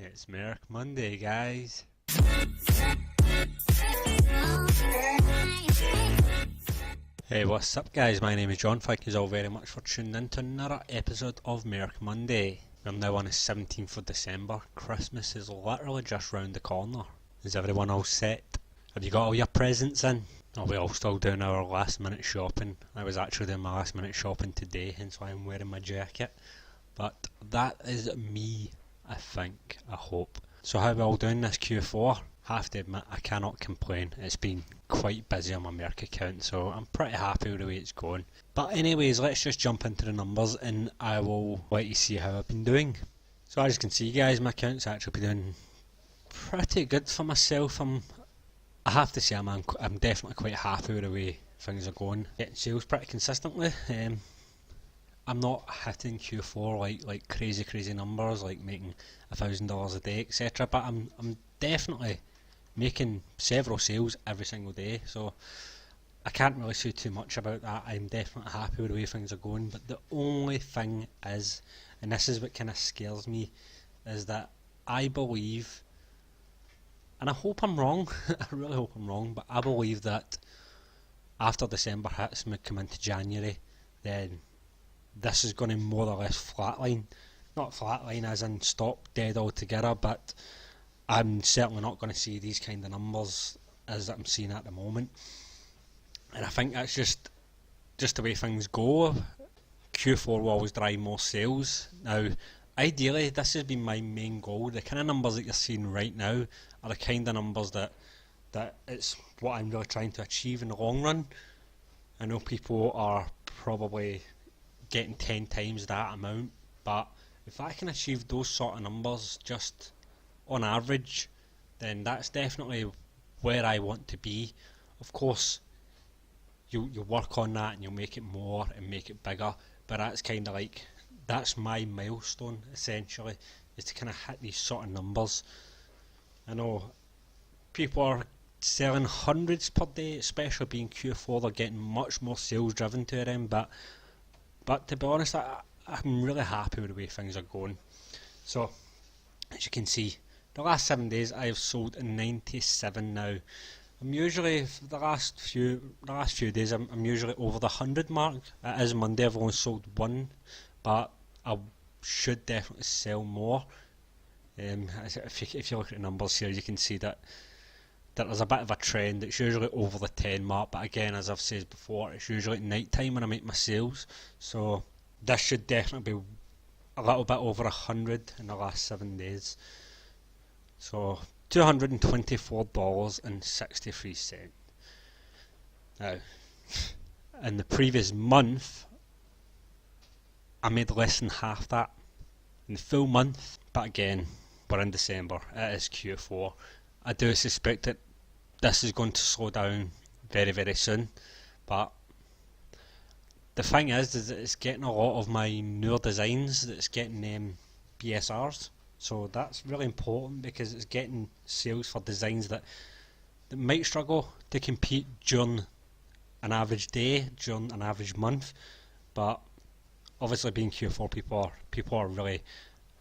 It's Merc Monday, guys. Hey, what's up, guys? My name is John. Thank you all very much for tuning in to another episode of Merc Monday. We're now on the 17th of December. Christmas is literally just round the corner. Is everyone all set? Have you got all your presents in? Are we all still doing our last minute shopping? I was actually doing my last minute shopping today, hence why I'm wearing my jacket. But that is me, I think, I hope. So how are we all doing this Q4? Have to admit, I cannot complain. It's been quite busy on my Merc account, so I'm pretty happy with the way it's going. But anyways, let's just jump into the numbers and I will let you see how I've been doing. So as you can see, guys, my account's actually been doing pretty good for myself. I have to say I'm definitely quite happy with the way things are going. Getting sales pretty consistently. I'm not hitting Q4 like crazy numbers, like making $1,000 a day, etc. But I'm definitely making several sales every single day, so I can't really say too much about that. I'm definitely happy with the way things are going, but the only thing is, and this is what kind of scares me, is that I believe, and I hope I'm wrong, I really hope I'm wrong, but I believe that after December hits and we come into January, then this is going to more or less flatline. Not flatline as in stop dead altogether, but I'm certainly not going to see these kind of numbers as I'm seeing at the moment. And I think that's just the way things go. Q4 will always drive more sales. Now, ideally, this has been my main goal. The kind of numbers that you're seeing right now are the kind of numbers that it's what I'm really trying to achieve in the long run. I know people are probably getting 10 times that amount, but if I can achieve those sort of numbers just on average, then that's definitely where I want to be. Of course, you'll work on that and you'll make it more and make it bigger, but that's kind of like, that's my milestone essentially, is to kind of hit these sort of numbers. I know people are selling hundreds per day, especially being Q4, they're getting much more sales driven to them, but to be honest, I'm really happy with the way things are going. So as you can see, the last 7 days I have sold 97 now. I'm usually, the last few days, I'm usually over the 100 mark. It is Monday, I've only sold one, but I should definitely sell more. If you look at the numbers here, you can see that there's a bit of a trend. It's usually over the 10 mark, but again, as I've said before, it's usually at night time when I make my sales, so this should definitely be a little bit over 100 in the last 7 days. So $224.63. Now, in the previous month, I made less than half that in the full month, but again, we're in December, it is Q4. I do suspect that this is going to slow down very soon, but the thing is that it's getting a lot of my newer designs that's getting BSRs, so that's really important because it's getting sales for designs that might struggle to compete during an average day, during an average month, but obviously being Q4, people are really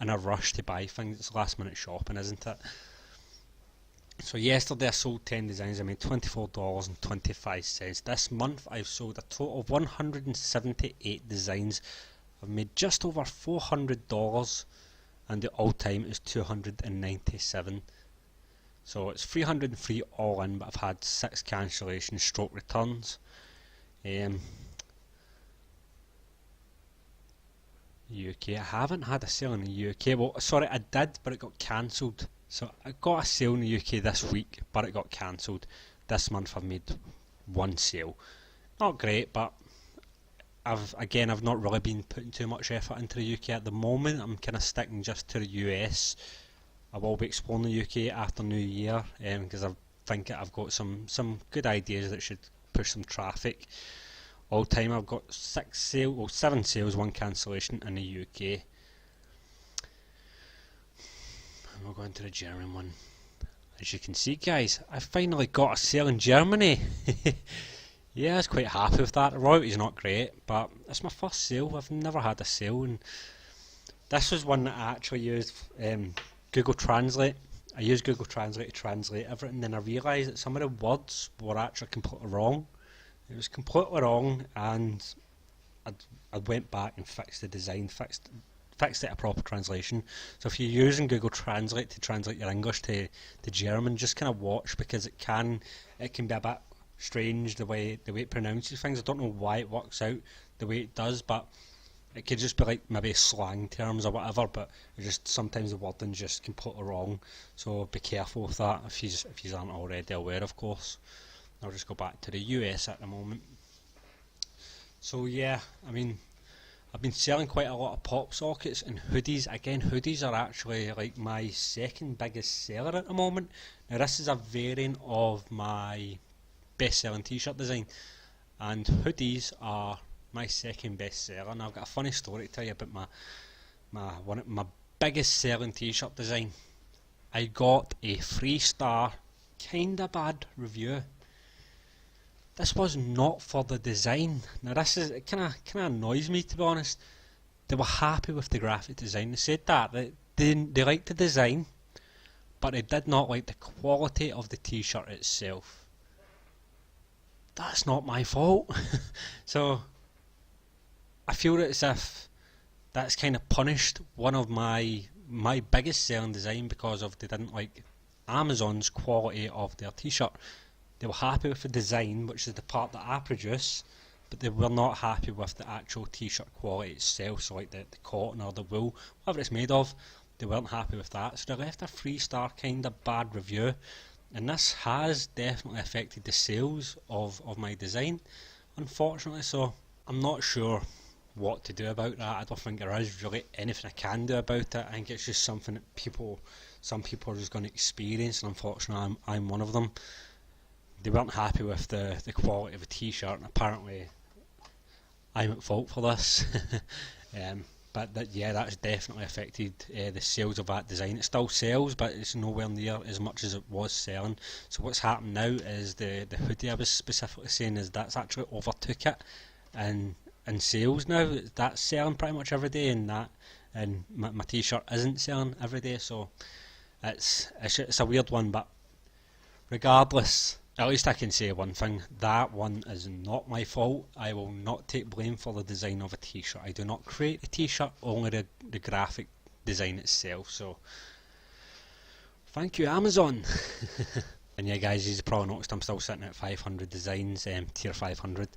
in a rush to buy things. It's last minute shopping, isn't it? So yesterday I sold 10 designs, I made $24.25. This month I've sold a total of 178 designs. I've made just over $400 and the all time is 297. So it's 303 all in, but I've had 6 cancellations stroke returns. UK, I haven't had a sale in the UK. Well, sorry, I did, but it got cancelled. So I got a sale in the UK this week, but it got cancelled. This month I've made one sale. Not great, but I've not really been putting too much effort into the UK at the moment. I'm kind of sticking just to the US. I will be exploring the UK after New Year, because I think I've got some good ideas that should push some traffic. All time I've got 7 sales, 1 cancellation in the UK. And we'll go into the German one. As you can see, guys, I finally got a sale in Germany. Yeah, I was quite happy with that. The royalty's not great, but it's my first sale. I've never had a sale, and this was one that I actually used Google Translate. I use Google Translate to translate everything, then I realised that some of the words were actually completely wrong. It was completely wrong, and I went back and fixed the design, fixed it a proper translation. So if you're using Google Translate to translate your English to German, just kind of watch, because it can be a bit strange the way it pronounces things. I don't know why it works out the way it does, but it could just be like maybe slang terms or whatever, but just sometimes the wording's just completely wrong. So be careful with that if you aren't already aware, of course. I'll just go back to the US at the moment. So yeah, I mean, I've been selling quite a lot of pop sockets and hoodies. Again, hoodies are actually like my second biggest seller at the moment. Now this is a variant of my best selling t-shirt design, and hoodies are my second best seller. And I've got a funny story to tell you about my biggest selling t-shirt design. I got a 3-star kinda bad review. This was not for the design. Now this is, it kinda annoys me, to be honest. They were happy with the graphic design. They said that they liked the design, but they did not like the quality of the t-shirt itself. That's not my fault. So I feel as if that's kind of punished one of my biggest selling design, because of they didn't like Amazon's quality of their t-shirt. They were happy with the design, which is the part that I produce, but they were not happy with the actual t-shirt quality itself, so like the cotton or the wool, whatever it's made of. They weren't happy with that, so they left a 3-star kind of bad review, and this has definitely affected the sales of my design, unfortunately. So I'm not sure what to do about that. I don't think there is really anything I can do about it. I think it's just something that some people are just going to experience, and unfortunately I'm one of them. They weren't happy with the quality of the t-shirt, and apparently I'm at fault for this. But that's definitely affected the sales of that design. It still sells, but it's nowhere near as much as it was selling. So what's happened now is the hoodie I was specifically saying is that's actually overtook it in sales now. That's selling pretty much every day, and my t-shirt isn't selling every day. So it's a weird one, but regardless, at least I can say one thing: that one is not my fault. I will not take blame for the design of a t-shirt. I do not create the t-shirt, only the graphic design itself. So thank you, Amazon. And yeah guys, you've probably noticed I'm still sitting at 500 designs, tier 500.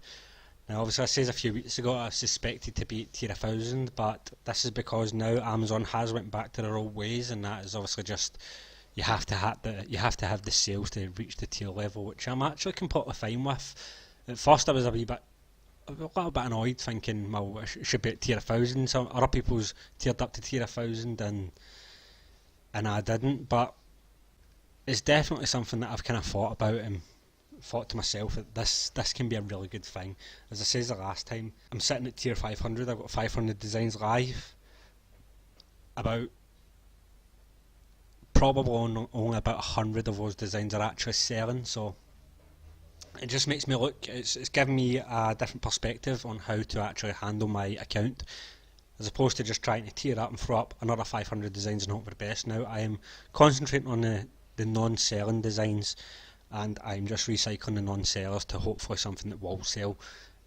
Now obviously I said a few weeks ago I suspected to be at tier 1000, but this is because now Amazon has went back to their old ways, and that is obviously just you have to have the sales to reach the tier level, which I'm actually completely fine with. At first I was a little bit annoyed, thinking, well, it should be at tier 1000. Some other people's tiered up to tier 1000 and I didn't, but it's definitely something that I've kind of thought about and thought to myself that this can be a really good thing. As I said the last time, I'm sitting at tier 500. I've got 500 designs live. About probably only about 100 of those designs are actually selling, so it just makes me look, it's given me a different perspective on how to actually handle my account, as opposed to just trying to tier up and throw up another 500 designs and hope for the best. Now I am concentrating on the non-selling designs, and I'm just recycling the non-sellers to hopefully something that will sell,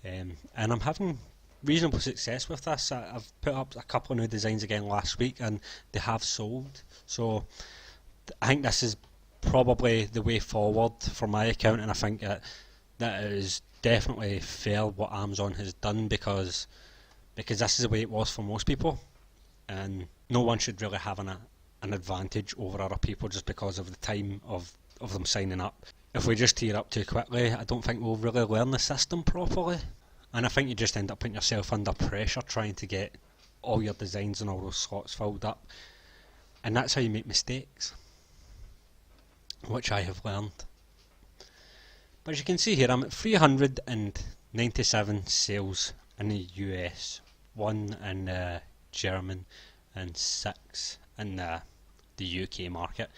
and I'm having reasonable success with this. I've put up a couple of new designs again last week and they have sold, so I think this is probably the way forward for my account, and I think that is definitely fair what Amazon has done, because this is the way it was for most people, and no one should really have an advantage over other people just because of the time of them signing up. If we just tier up too quickly, I don't think we'll really learn the system properly, and I think you just end up putting yourself under pressure trying to get all your designs and all those slots filled up, and that's how you make mistakes, which I have learned. But as you can see here, I'm at 397 sales in the US, 1 in German, and 6 in the UK market.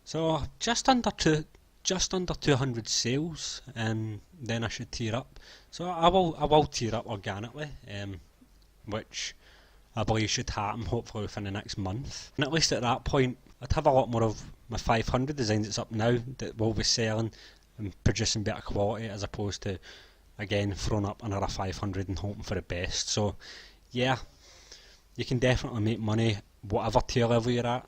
So just under 200 sales, and then I should tier up. So I will tier up organically, which I believe should happen hopefully within the next month. And at least at that point, I'd have a lot more of my 500 designs that's up now that will be selling and producing better quality, as opposed to, again, throwing up another 500 and hoping for the best. So yeah, you can definitely make money whatever tier level you're at.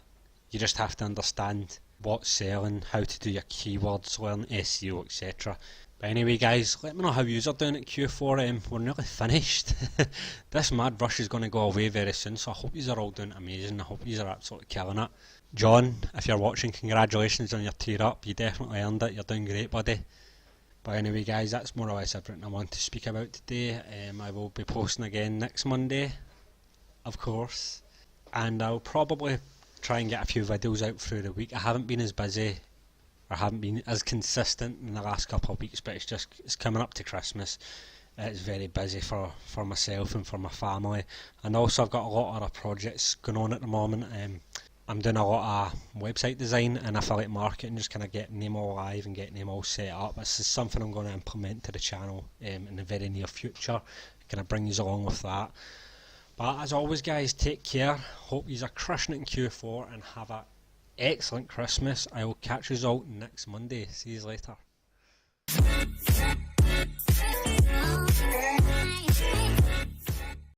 You just have to understand what's selling, how to do your keywords, learn SEO, etc. But anyway guys, let me know how yous are doing at Q4. We're nearly finished. This mad rush is going to go away very soon, so I hope yous are all doing amazing. I hope yous are absolutely killing it. John, if you're watching, congratulations on your tier up. You definitely earned it. You're doing great, buddy. But anyway guys, that's more or less everything I want to speak about today. I will be posting again next Monday, of course, and I'll probably try and get a few videos out through the week. I haven't been as busy, or haven't been as consistent in the last couple of weeks, but it's coming up to Christmas. It's very busy for myself and for my family, and also I've got a lot of other projects going on at the moment. I'm doing a lot of website design and affiliate marketing, just kind of getting them all live and getting them all set up. This is something I'm going to implement to the channel in the very near future. Kind of bring you along with that. But as always guys, take care. Hope you are crushing it in Q4 and have an excellent Christmas. I will catch you all next Monday. See you later.